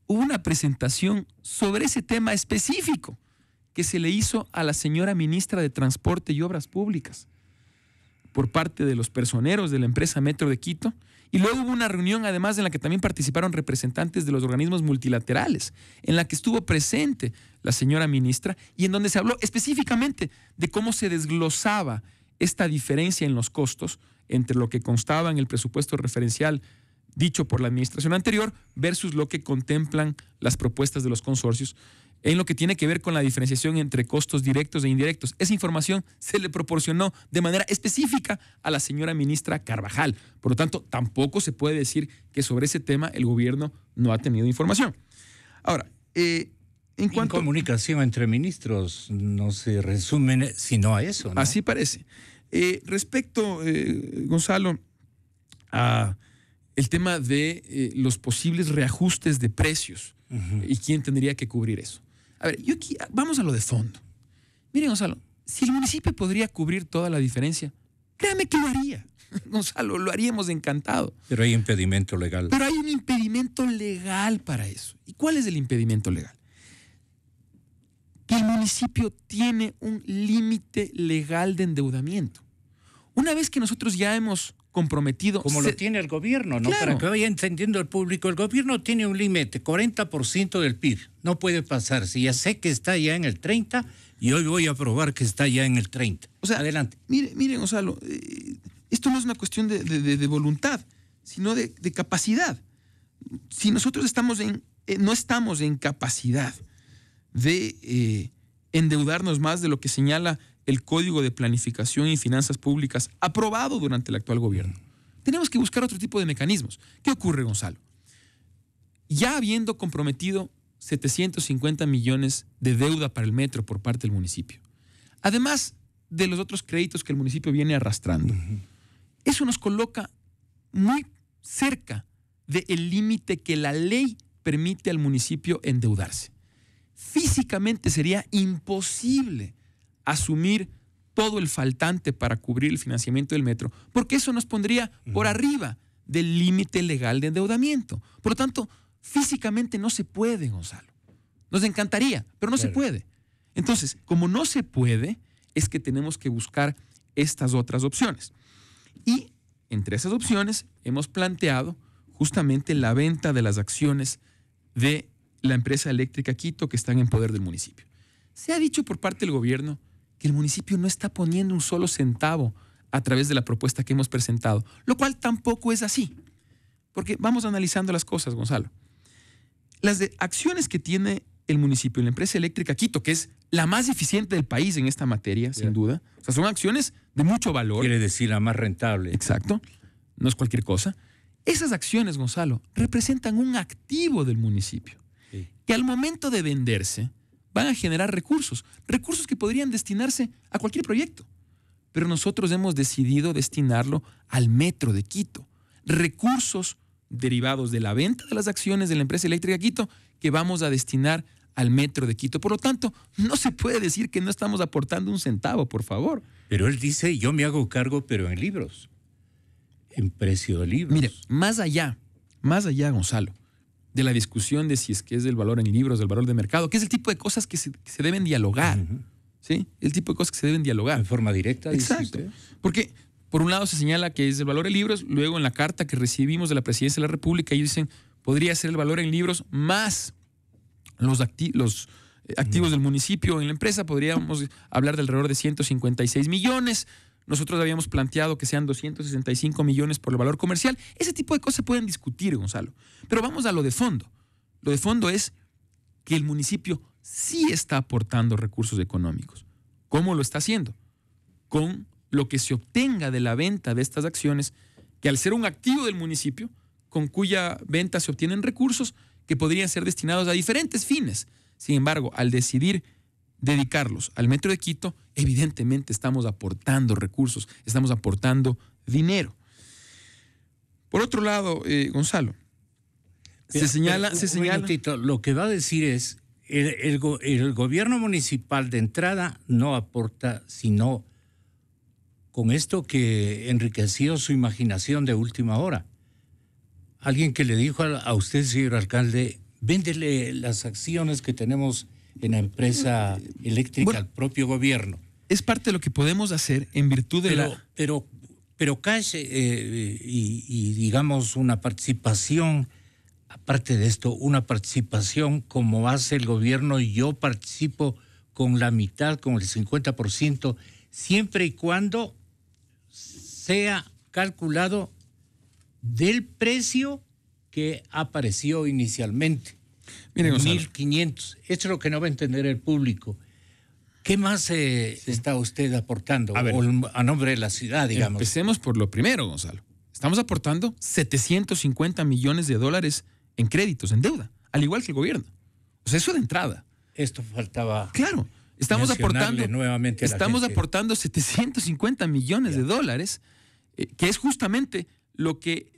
Hubo una presentación sobre ese tema específico que se le hizo a la señora ministra de Transporte y Obras Públicas por parte de los personeros de la empresa Metro de Quito. Y luego hubo una reunión, además, en la que también participaron representantes de los organismos multilaterales, en la que estuvo presente la señora ministra y en donde se habló específicamente de cómo se desglosaba esta diferencia en los costos entre lo que constaba en el presupuesto referencial dicho por la administración anterior versus lo que contemplan las propuestas de los consorcios en lo que tiene que ver con la diferenciación entre costos directos e indirectos. Esa información se le proporcionó de manera específica a la señora ministra Carvajal. Por lo tanto, tampoco se puede decir que sobre ese tema el gobierno no ha tenido información. Ahora, en cuanto... comunicación entre ministros no se resume sino a eso, ¿no? Así parece. Respecto, Gonzalo, a el tema de los posibles reajustes de precios y quién tendría que cubrir eso. A ver, yo aquí, vamos a lo de fondo. Mire, Gonzalo, si el municipio podría cubrir toda la diferencia, créame que lo haría. Gonzalo, lo haríamos encantado. Pero hay impedimento legal. Pero hay un impedimento legal para eso. ¿Y cuál es el impedimento legal? Que el municipio tiene un límite legal de endeudamiento. Una vez que nosotros ya hemos comprometido... Como lo tiene el gobierno, ¿no? Claro. Para que vaya entendiendo el público, el gobierno tiene un límite, 40% del PIB. No puede pasar. Si ya sé que está ya en el 30, y hoy voy a probar que está ya en el 30. O sea, adelante. Mire, Gonzalo, esto no es una cuestión de voluntad, sino de capacidad. Si nosotros no estamos en capacidad de endeudarnos más de lo que señala el Código de Planificación y Finanzas Públicas aprobado durante el actual gobierno, tenemos que buscar otro tipo de mecanismos. ¿Qué ocurre, Gonzalo? Ya habiendo comprometido 750 millones de deuda para el metro por parte del municipio, además de los otros créditos que el municipio viene arrastrando, eso nos coloca muy cerca del límite que la ley permite al municipio endeudarse. Físicamente sería imposible asumir todo el faltante para cubrir el financiamiento del metro, porque eso nos pondría por arriba del límite legal de endeudamiento. Por lo tanto, físicamente no se puede, Gonzalo. Nos encantaría, pero no se puede. Entonces, como no se puede, es que tenemos que buscar estas otras opciones. Y entre esas opciones hemos planteado justamente la venta de las acciones de la empresa eléctrica Quito que están en poder del municipio. Se ha dicho por parte del gobierno que el municipio no está poniendo un solo centavo a través de la propuesta que hemos presentado, lo cual tampoco es así. Porque vamos analizando las cosas, Gonzalo. Las acciones que tiene el municipio, la empresa eléctrica Quito, que es la más eficiente del país en esta materia, sin duda. O sea, son acciones de mucho valor. Quiere decir la más rentable. Exacto. No es cualquier cosa. Esas acciones, Gonzalo, representan un activo del municipio, que al momento de venderse van a generar recursos que podrían destinarse a cualquier proyecto. Pero nosotros hemos decidido destinarlo al Metro de Quito. Recursos derivados de la venta de las acciones de la empresa eléctrica Quito que vamos a destinar al Metro de Quito. Por lo tanto, no se puede decir que no estamos aportando un centavo, por favor. Pero él dice, yo me hago cargo, pero en libros, en precio de libros. Mire, más allá, Gonzalo, de la discusión de si es que es el valor en libros, del valor de mercado, que es el tipo de cosas que se deben dialogar. ¿Sí? El tipo de cosas que se deben dialogar. En forma directa, exacto. Dice usted. Porque, por un lado, se señala que es el valor en libros, luego en la carta que recibimos de la Presidencia de la República, ellos dicen, podría ser el valor en libros más los activos del municipio en la empresa, podríamos hablar de alrededor de 156 millones. Nosotros habíamos planteado que sean 265 millones por el valor comercial. Ese tipo de cosas se pueden discutir, Gonzalo. Pero vamos a lo de fondo. Lo de fondo es que el municipio sí está aportando recursos económicos. ¿Cómo lo está haciendo? Con lo que se obtenga de la venta de estas acciones, que al ser un activo del municipio, con cuya venta se obtienen recursos que podrían ser destinados a diferentes fines. Sin embargo, al decidir dedicarlos al Metro de Quito, evidentemente estamos aportando recursos, estamos aportando dinero. Por otro lado, Gonzalo, se señala... Lo que va a decir es, el gobierno municipal de entrada no aporta, sino con esto que enriqueció su imaginación de última hora. Alguien que le dijo a usted, señor alcalde, véndele las acciones que tenemos en la empresa eléctrica al propio gobierno. Es parte de lo que podemos hacer en virtud de Pero cash y digamos una participación, aparte de esto, una participación como hace el gobierno, y yo participo con la mitad, con el 50%, siempre y cuando sea calculado del precio que apareció inicialmente. Mire, 1.500. Esto es lo que no va a entender el público. ¿Qué más está usted aportando a nombre de la ciudad, digamos? Empecemos por lo primero, Gonzalo. Estamos aportando 750 millones de dólares en créditos, en deuda, al igual que el gobierno. O sea, eso de entrada. Esto faltaba. Claro, estamos aportando nuevamente a la gente. Aportando 750 millones de dólares, que es justamente lo que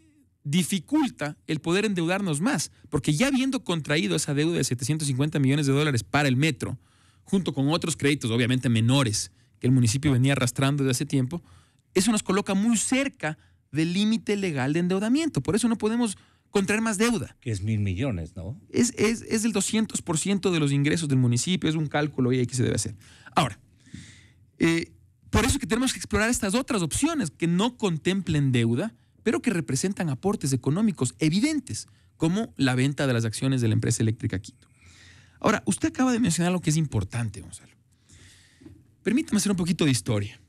dificulta el poder endeudarnos más, porque ya habiendo contraído esa deuda de 750 millones de dólares para el metro, junto con otros créditos obviamente menores que el municipio venía arrastrando desde hace tiempo, eso nos coloca muy cerca del límite legal de endeudamiento. Por eso no podemos contraer más deuda. Que es 1.000 millones, ¿no? Es el 200% de los ingresos del municipio, es un cálculo ahí que se debe hacer. Ahora, por eso que tenemos que explorar estas otras opciones que no contemplen deuda, pero que representan aportes económicos evidentes, como la venta de las acciones de la empresa eléctrica Quito. Ahora, usted acaba de mencionar lo que es importante, Gonzalo. Permítame hacer un poquito de historia.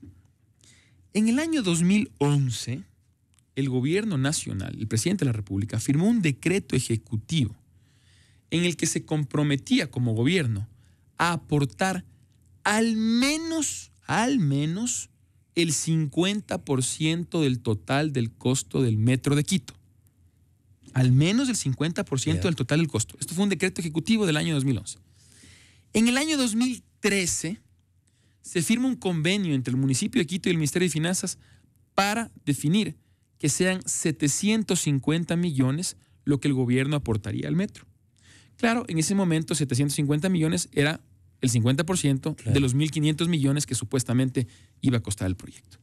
En el año 2011, el gobierno nacional, el presidente de la República, firmó un decreto ejecutivo en el que se comprometía como gobierno a aportar al menos el 50% del total del costo del Metro de Quito. Al menos el 50% del total del costo. Esto fue un decreto ejecutivo del año 2011. En el año 2013 se firma un convenio entre el municipio de Quito y el Ministerio de Finanzas para definir que sean 750 millones lo que el gobierno aportaría al metro. Claro, en ese momento 750 millones era el 50% de los 1.500 millones que supuestamente iba a costar el proyecto.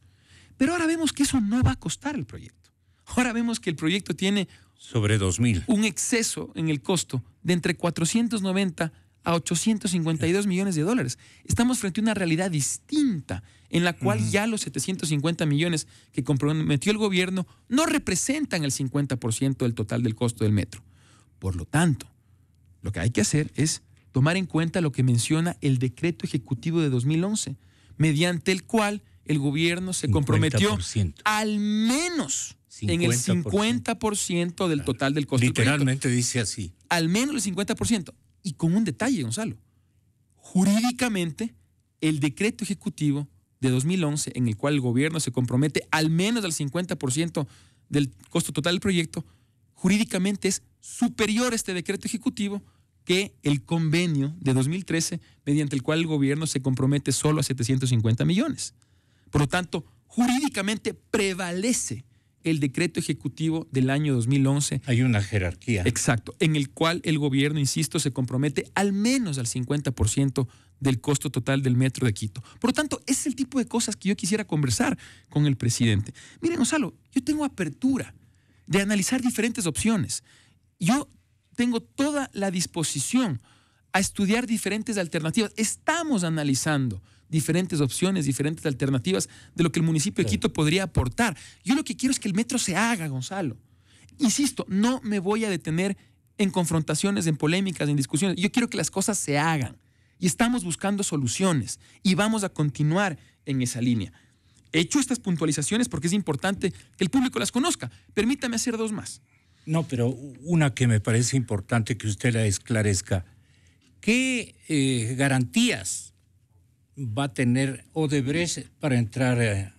Pero ahora vemos que eso no va a costar el proyecto. Ahora vemos que el proyecto tiene sobre 2.000. Un exceso en el costo de entre 490 a 852 millones de dólares. Estamos frente a una realidad distinta en la cual ya los 750 millones que comprometió el gobierno no representan el 50% del total del costo del metro. Por lo tanto, lo que hay que hacer es tomar en cuenta lo que menciona el decreto ejecutivo de 2011, mediante el cual el gobierno se comprometió 50%. Al menos 50%. En el 50% del total del costo. Literalmente dice así. Al menos el 50%. Y con un detalle, Gonzalo. Jurídicamente, el decreto ejecutivo de 2011, en el cual el gobierno se compromete al menos al 50% del costo total del proyecto, jurídicamente es superior a este decreto ejecutivo que el convenio de 2013, mediante el cual el gobierno se compromete solo a 750 millones. Por lo tanto, jurídicamente prevalece el decreto ejecutivo del año 2011. Hay una jerarquía. Exacto, en el cual el gobierno, insisto, se compromete al menos al 50% del costo total del metro de Quito. Por lo tanto, ese es el tipo de cosas que yo quisiera conversar con el presidente. Miren, Gonzalo, yo tengo apertura de analizar diferentes opciones. Yo tengo toda la disposición a estudiar diferentes alternativas. Estamos analizando diferentes opciones, diferentes alternativas de lo que el municipio de Quito podría aportar. Yo lo que quiero es que el metro se haga, Gonzalo. Insisto, no me voy a detener en confrontaciones, en polémicas, en discusiones. Yo quiero que las cosas se hagan. Y estamos buscando soluciones y vamos a continuar en esa línea. He hecho estas puntualizaciones porque es importante que el público las conozca. Permítame hacer dos más. No, pero una que me parece importante que usted la esclarezca. ¿Qué garantías va a tener Odebrecht para entrar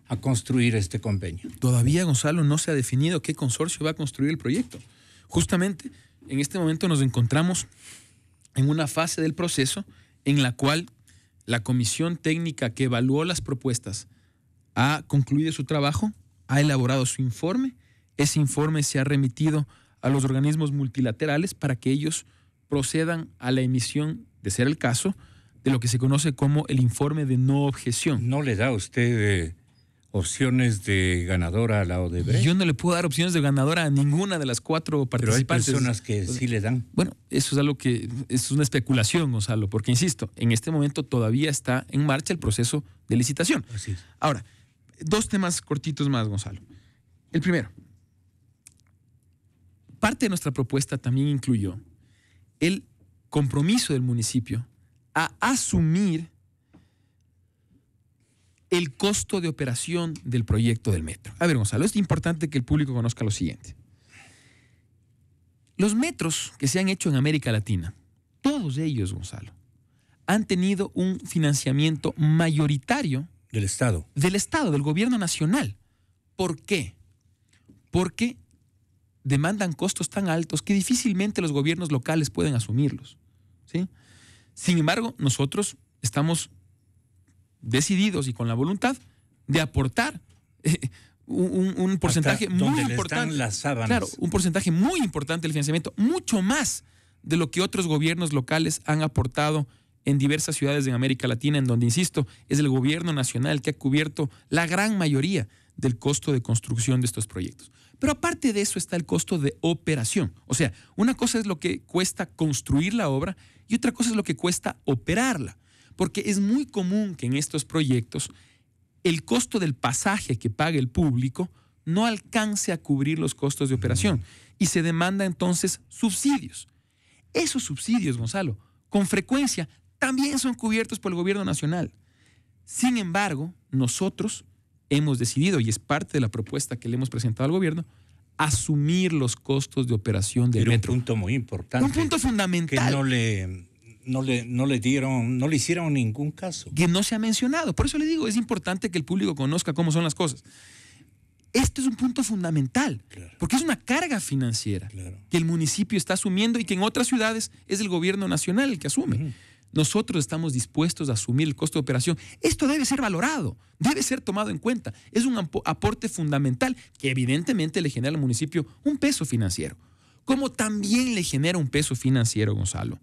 a construir este convenio? Todavía, Gonzalo, no se ha definido qué consorcio va a construir el proyecto. Justamente en este momento nos encontramos en una fase del proceso en la cual la comisión técnica que evaluó las propuestas ha concluido su trabajo, ha elaborado su informe. Ese informe se ha remitido a los organismos multilaterales para que ellos procedan a la emisión, de ser el caso, de lo que se conoce como el informe de no objeción. ¿No le da a usted opciones de ganadora a la Odebrecht? Yo no le puedo dar opciones de ganadora a ninguna de las 4 participantes. Pero hay personas que sí le dan. Bueno, eso es algo que es una especulación, Gonzalo, porque insisto, en este momento todavía está en marcha el proceso de licitación. Así es. Ahora, 2 temas cortitos más, Gonzalo. El primero, parte de nuestra propuesta también incluyó el compromiso del municipio a asumir el costo de operación del proyecto del metro. A ver, Gonzalo, es importante que el público conozca lo siguiente. Los metros que se han hecho en América Latina, todos ellos, Gonzalo, han tenido un financiamiento mayoritario del Estado. Del Estado, del gobierno nacional. ¿Por qué? Porque demandan costos tan altos que difícilmente los gobiernos locales pueden asumirlos, ¿sí? Sin embargo, nosotros estamos decididos y con la voluntad de aportar un porcentaje muy importante. Las sábanas. Claro, un porcentaje muy importante del financiamiento, mucho más de lo que otros gobiernos locales han aportado en diversas ciudades de América Latina, en donde, insisto, es el gobierno nacional que ha cubierto la gran mayoría del costo de construcción de estos proyectos. Pero aparte de eso está el costo de operación. O sea, una cosa es lo que cuesta construir la obra y otra cosa es lo que cuesta operarla. Porque es muy común que en estos proyectos el costo del pasaje que paga el público no alcance a cubrir los costos de operación y se demanda entonces subsidios. Esos subsidios, Gonzalo, con frecuencia también son cubiertos por el gobierno nacional. Sin embargo, nosotros hemos decidido, y es parte de la propuesta que le hemos presentado al gobierno, asumir los costos de operación del metro. Un punto muy importante. Un punto fundamental. Que no le hicieron ningún caso. Que no se ha mencionado. Por eso le digo, es importante que el público conozca cómo son las cosas. Esto es un punto fundamental, claro, porque es una carga financiera, claro, que el municipio está asumiendo y que en otras ciudades es el gobierno nacional el que asume. Nosotros estamos dispuestos a asumir el costo de operación. Esto debe ser valorado, debe ser tomado en cuenta. Es un aporte fundamental que evidentemente le genera al municipio un peso financiero. Como también le genera un peso financiero, Gonzalo,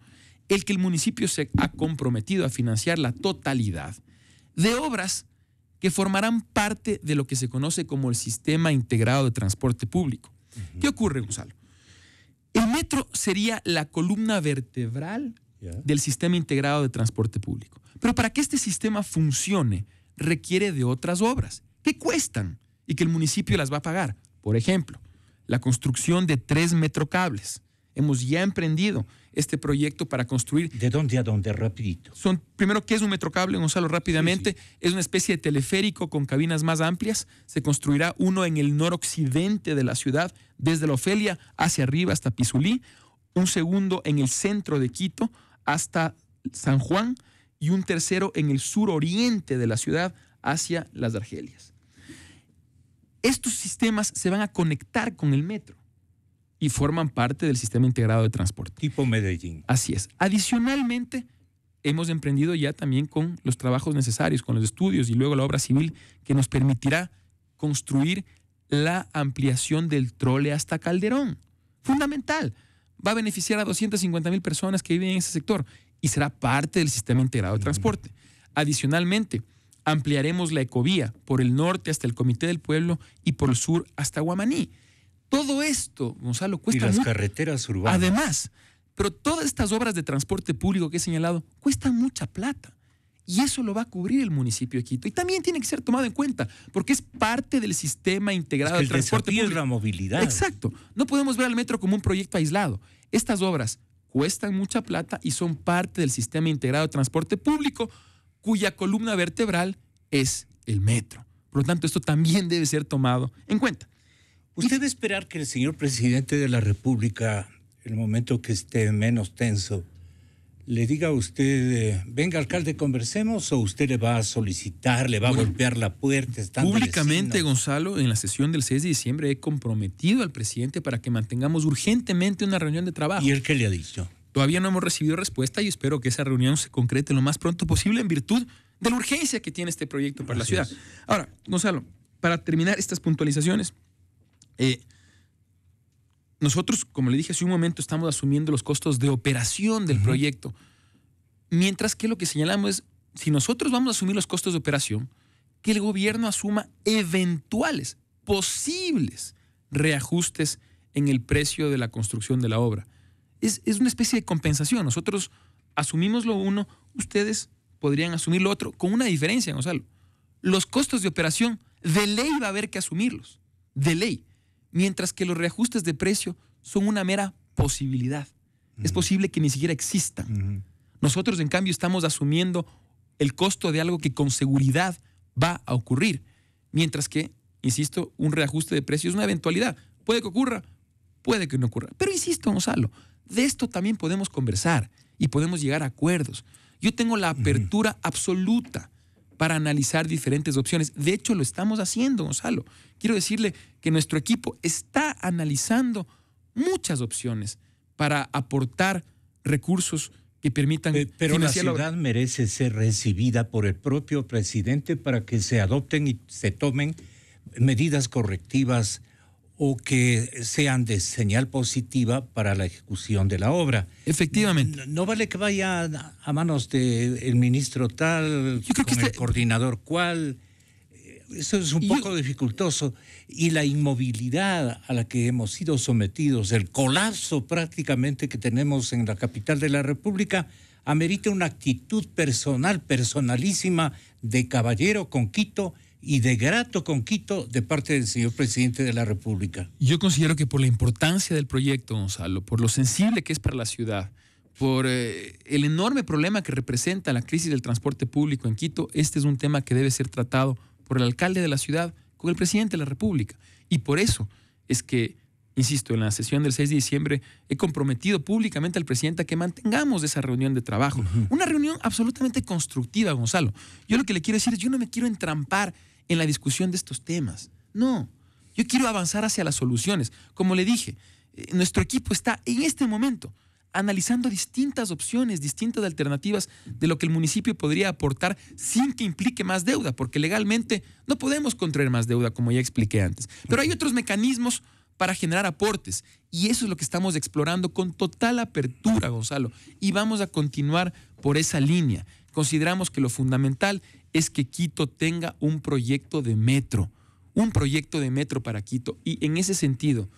el que el municipio se ha comprometido a financiar la totalidad de obras que formarán parte de lo que se conoce como el Sistema Integrado de Transporte Público. ¿Qué ocurre, Gonzalo? El metro sería la columna vertebral del Sistema Integrado de Transporte Público. Pero para que este sistema funcione, requiere de otras obras que cuestan y que el municipio las va a pagar. Por ejemplo, la construcción de 3 metrocables. Hemos ya emprendido este proyecto para construir. ¿De dónde a dónde? Rapidito. Primero, ¿qué es un metrocable, Gonzalo? Rápidamente. Sí. Es una especie de teleférico con cabinas más amplias. Se construirá uno en el noroccidente de la ciudad, desde la Ofelia hacia arriba hasta Pizulí. un segundo en el centro de Quito hasta San Juan y un tercero en el suroriente de la ciudad hacia Las Argelias. Estos sistemas se van a conectar con el metro y forman parte del sistema integrado de transporte. Tipo Medellín. Así es. Adicionalmente, hemos emprendido ya también con los trabajos necesarios, con los estudios y luego la obra civil que nos permitirá construir la ampliación del trole hasta Calderón. Fundamental. Va a beneficiar a 250,000 personas que viven en ese sector y será parte del sistema integrado de transporte. Adicionalmente, ampliaremos la ecovía por el norte hasta el Comité del Pueblo y por el sur hasta Guamaní. Todo esto, Gonzalo, cuesta mucho. Y las mucho. carreteras urbanas. Además, pero todas estas obras de transporte público que he señalado cuestan mucha plata. Y eso lo va a cubrir el municipio de Quito. Y también tiene que ser tomado en cuenta, porque es parte del sistema integrado de transporte público. El desafío es la movilidad. Exacto. No podemos ver al metro como un proyecto aislado. Estas obras cuestan mucha plata y son parte del sistema integrado de transporte público, cuya columna vertebral es el metro. Por lo tanto, esto también debe ser tomado en cuenta. ¿Usted va a esperar que el señor presidente de la República, en el momento que esté menos tenso, le diga a usted, venga alcalde, conversemos, o usted le va a solicitar, le va a golpear la puerta? Públicamente, Gonzalo, en la sesión del 6 de diciembre he comprometido al presidente para que mantengamos urgentemente una reunión de trabajo. ¿Y él qué le ha dicho? Todavía no hemos recibido respuesta y espero que esa reunión se concrete lo más pronto posible en virtud de la urgencia que tiene este proyecto para la ciudad. Ahora, Gonzalo, para terminar estas puntualizaciones, nosotros, como le dije hace un momento, estamos asumiendo los costos de operación del proyecto, mientras que lo que señalamos es, si nosotros vamos a asumir los costos de operación, que el gobierno asuma eventuales, posibles reajustes en el precio de la construcción de la obra. Es una especie de compensación. Nosotros asumimos lo uno, ustedes podrían asumir lo otro, con una diferencia, Gonzalo. Los costos de operación, de ley va a haber que asumirlos, de ley. Mientras que los reajustes de precio son una mera posibilidad. Es posible que ni siquiera existan. Nosotros, en cambio, estamos asumiendo el costo de algo que con seguridad va a ocurrir. Mientras que, insisto, un reajuste de precio es una eventualidad. Puede que ocurra, puede que no ocurra. Pero insisto, Gonzalo, de esto también podemos conversar y podemos llegar a acuerdos. Yo tengo la apertura absoluta para analizar diferentes opciones. De hecho, lo estamos haciendo, Gonzalo. Quiero decirle que nuestro equipo está analizando muchas opciones para aportar recursos que permitan pero la financiar ciudad merece ser recibida por el propio presidente para que se adopten y se tomen medidas correctivas o que sean de señal positiva para la ejecución de la obra. Efectivamente. No vale que vaya a manos del ministro tal, yo creo con que el coordinador cual. Eso es un poco dificultoso. Y la inmovilidad a la que hemos sido sometidos, el colapso prácticamente que tenemos en la capital de la República, amerita una actitud personal, personalísima, de caballero con Quito y de grato con Quito de parte del señor presidente de la República. Yo considero que por la importancia del proyecto, Gonzalo, por lo sensible que es para la ciudad, por el enorme problema que representa la crisis del transporte público en Quito, este es un tema que debe ser tratado por el alcalde de la ciudad con el presidente de la República. Y por eso es que, insisto, en la sesión del 6 de diciembre he comprometido públicamente al presidente a que mantengamos esa reunión de trabajo. Una reunión absolutamente constructiva, Gonzalo. Yo lo que le quiero decir es, yo no me quiero entrampar en la discusión de estos temas. No, yo quiero avanzar hacia las soluciones. Como le dije, nuestro equipo está en este momento analizando distintas opciones, distintas alternativas de lo que el municipio podría aportar sin que implique más deuda, porque legalmente no podemos contraer más deuda, como ya expliqué antes. Pero hay otros mecanismos para generar aportes y eso es lo que estamos explorando con total apertura, Gonzalo, y vamos a continuar por esa línea. Consideramos que lo fundamental es que Quito tenga un proyecto de metro para Quito y en ese sentido,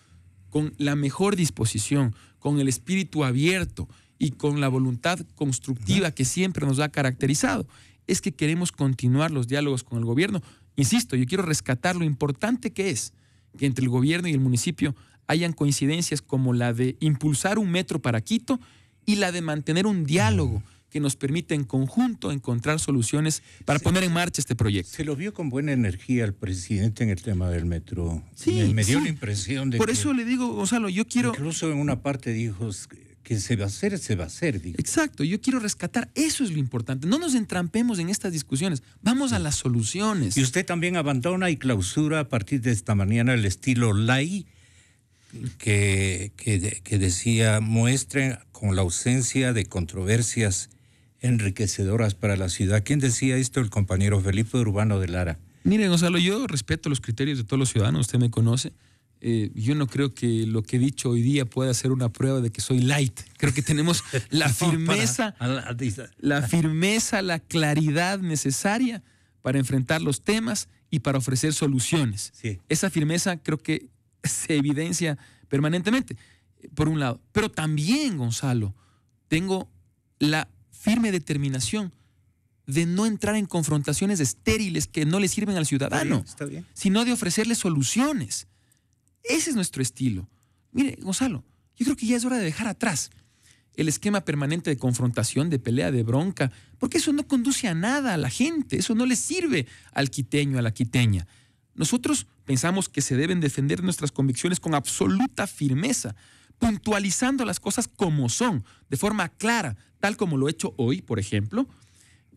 con la mejor disposición, con el espíritu abierto y con la voluntad constructiva que siempre nos ha caracterizado, es que queremos continuar los diálogos con el gobierno. Insisto, yo quiero rescatar lo importante que es que entre el gobierno y el municipio hayan coincidencias como la de impulsar un metro para Quito y la de mantener un diálogo que nos permite en conjunto encontrar soluciones para poner en marcha este proyecto. Se lo vio con buena energía al presidente en el tema del metro. Sí, me dio la impresión de por que... eso le digo, Gonzalo, yo quiero... Incluso en una parte dijo, que se va a hacer, se va a hacer. Digo. Exacto, yo quiero rescatar, eso es lo importante. No nos entrampemos en estas discusiones, vamos a las soluciones. Y usted también abandona y clausura a partir de esta mañana el estilo Lai, que decía, muestre con la ausencia de controversias enriquecedoras para la ciudad. ¿Quién decía esto? El compañero Felipe Urbano de Lara. Mire, Gonzalo, yo respeto los criterios de todos los ciudadanos, usted me conoce. Yo no creo que lo que he dicho hoy día pueda ser una prueba de que soy light. Creo que tenemos la firmeza, la claridad necesaria para enfrentar los temas y para ofrecer soluciones. Sí. Esa firmeza creo que se evidencia permanentemente, por un lado. Pero también, Gonzalo, tengo la firme determinación de no entrar en confrontaciones estériles que no le sirven al ciudadano, está bien. Sino de ofrecerle soluciones. Ese es nuestro estilo. Mire, Gonzalo, yo creo que ya es hora de dejar atrás el esquema permanente de confrontación, de pelea, de bronca, porque eso no conduce a nada a la gente, eso no le sirve al quiteño, a la quiteña. Nosotros pensamos que se deben defender nuestras convicciones con absoluta firmeza, puntualizando las cosas como son, de forma clara, tal como lo he hecho hoy, por ejemplo,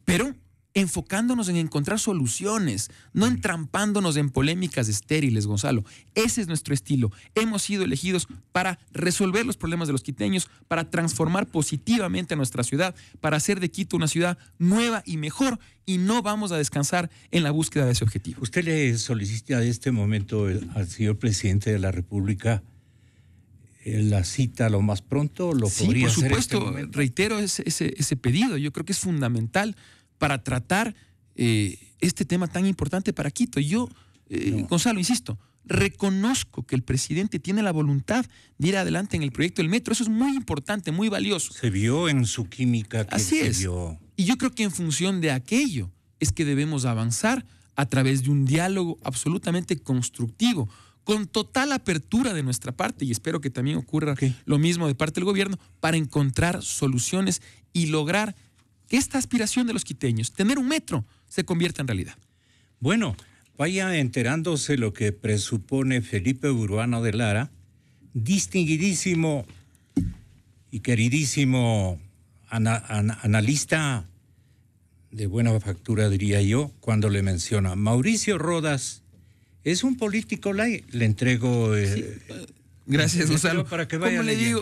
pero enfocándonos en encontrar soluciones, no entrampándonos en polémicas estériles, Gonzalo. Ese es nuestro estilo. Hemos sido elegidos para resolver los problemas de los quiteños, para transformar positivamente a nuestra ciudad, para hacer de Quito una ciudad nueva y mejor, y no vamos a descansar en la búsqueda de ese objetivo. ¿Usted le solicita a este momento al señor presidente de la República la cita lo más pronto? ¿Lo Sí, podría por hacer supuesto, en este momento? reitero ese pedido. Yo creo que es fundamental para tratar este tema tan importante para Quito. Yo, Gonzalo, insisto, reconozco que el presidente tiene la voluntad de ir adelante en el proyecto del metro. Eso es muy importante, muy valioso. Se vio en su química que Así se es. vio. Y yo creo que en función de aquello es que debemos avanzar a través de un diálogo absolutamente constructivo, con total apertura de nuestra parte, y espero que también ocurra lo mismo de parte del gobierno, para encontrar soluciones y lograr que esta aspiración de los quiteños, tener un metro, se convierta en realidad. Bueno, vaya enterándose lo que presupone Felipe Urbano de Lara, distinguidísimo y queridísimo analista de buena factura, diría yo, cuando le menciona Mauricio Rodas. Es un político le entrego. Gracias, Gonzalo. Para que vaya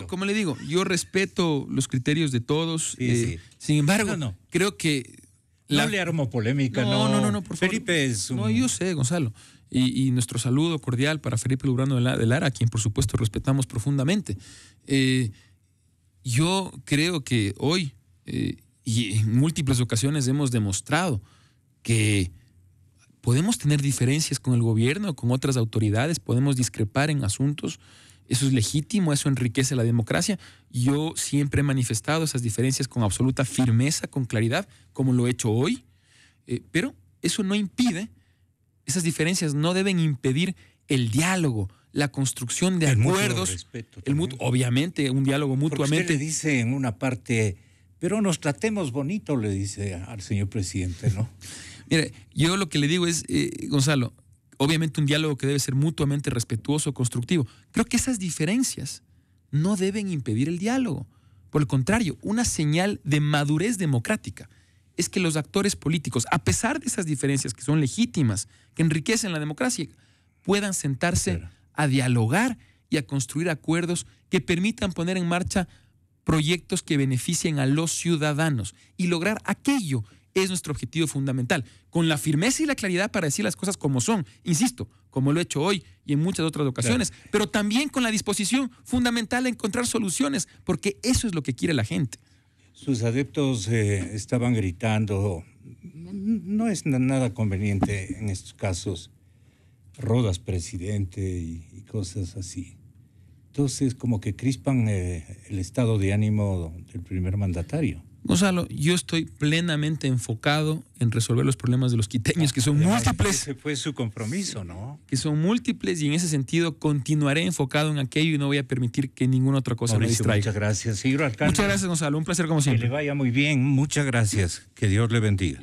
como le digo, yo respeto los criterios de todos. Sí. Sin embargo, creo que no le armo polémica. No, por favor. Felipe es un... No, yo sé, Gonzalo. Y nuestro saludo cordial para Felipe Urbano de Lara, a quien por supuesto respetamos profundamente. Yo creo que hoy y en múltiples ocasiones hemos demostrado que podemos tener diferencias con el gobierno, con otras autoridades, podemos discrepar en asuntos. Eso es legítimo, eso enriquece la democracia. Yo siempre he manifestado esas diferencias con absoluta firmeza, con claridad, como lo he hecho hoy. Pero eso no impide, esas diferencias no deben impedir el diálogo, la construcción de acuerdos. Obviamente, un diálogo mutuamente. Porque usted le dice en una parte, pero nos tratemos bonito, le dice al señor presidente, ¿no? Mire, yo lo que le digo es, Gonzalo, obviamente un diálogo que debe ser mutuamente respetuoso, constructivo. Creo que esas diferencias no deben impedir el diálogo. Por el contrario, una señal de madurez democrática es que los actores políticos, a pesar de esas diferencias que son legítimas, que enriquecen la democracia, puedan sentarse a dialogar y a construir acuerdos que permitan poner en marcha proyectos que beneficien a los ciudadanos y lograr aquello. Es nuestro objetivo fundamental, con la firmeza y la claridad para decir las cosas como son, insisto, como lo he hecho hoy y en muchas otras ocasiones, pero también con la disposición fundamental a encontrar soluciones, porque eso es lo que quiere la gente. Sus adeptos estaban gritando, no es nada conveniente en estos casos, Rodas presidente y cosas así. Entonces, como que crispan el estado de ánimo del primer mandatario. Gonzalo, yo estoy plenamente enfocado en resolver los problemas de los quiteños, que son múltiples. Ese fue su compromiso, ¿no? Que son múltiples, y en ese sentido continuaré enfocado en aquello y no voy a permitir que ninguna otra cosa me distraiga. Muchas gracias, señor alcalde. Muchas gracias, Gonzalo. Un placer como siempre. Que le vaya muy bien. Muchas gracias. Que Dios le bendiga.